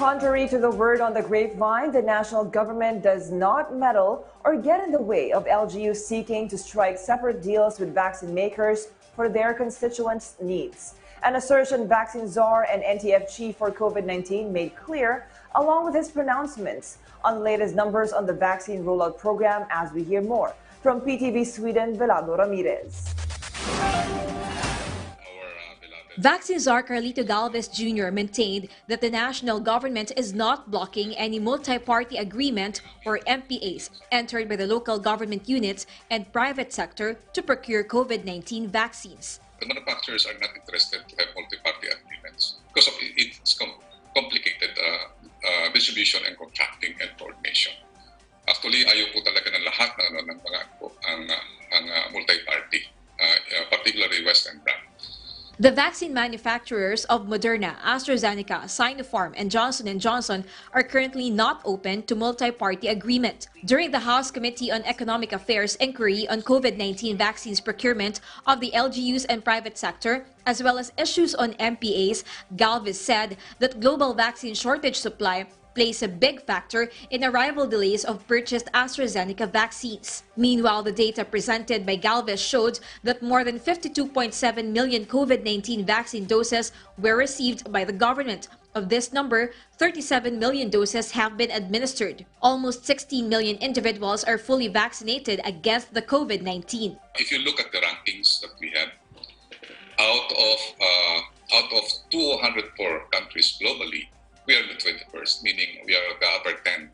Contrary to the word on the grapevine, the national government does not meddle or get in the way of LGUs seeking to strike separate deals with vaccine makers for their constituents' needs. An assertion vaccine czar and NTF chief for COVID-19 made clear, along with his pronouncements on the latest numbers on the vaccine rollout program, as we hear more from PTV Sweeden Velado-Ramirez. Vaccine czar Galvez Jr. maintained that the national government is not blocking any multi-party agreement or MPAs entered by the local government units and private sector to procure COVID-19 vaccines. The manufacturers are not interested to have multi-party agreements because of its complicated distribution and contracting and coordination. Actually, ayaw po talaga ng lahat ng mga ang multi-party, particularly Western brand. The vaccine manufacturers of Moderna, AstraZeneca, Sinopharm, and Johnson & Johnson are currently not open to multi-party agreement. During the House Committee on Economic Affairs inquiry on COVID-19 vaccines procurement of the LGUs and private sector, as well as issues on MPAs, Galvez said that global vaccine shortage supply plays a big factor in arrival delays of purchased AstraZeneca vaccines. Meanwhile, the data presented by Galvez showed that more than 52.7 million COVID-19 vaccine doses were received by the government. Of this number, 37 million doses have been administered. Almost 16 million individuals are fully vaccinated against the COVID-19. If you look at the rankings that we have, out of 204 countries globally, we are the 21st, meaning we are the upper 10%.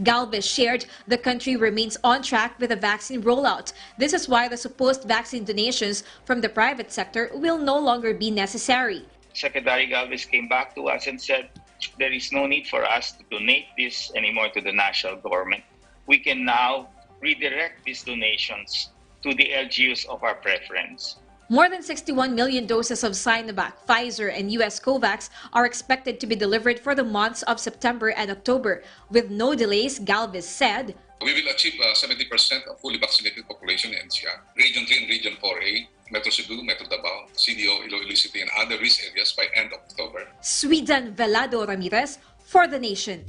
Galvez shared the country remains on track with the vaccine rollout. This is why the supposed vaccine donations from the private sector will no longer be necessary. Secretary Galvez came back to us and said there is no need for us to donate this anymore to the national government. We can now redirect these donations to the LGUs of our preference. More than 61 million doses of Sinovac, Pfizer, and US COVAX are expected to be delivered for the months of September and October. With no delays, Galvez said, we will achieve 70% of fully vaccinated population in NCR, Region 3 and Region 4A, Metro Cebu, Metro Davao, CDO, Iloilo City, and other risk areas by end of October. Sweeden Velado-Ramirez for the Nation.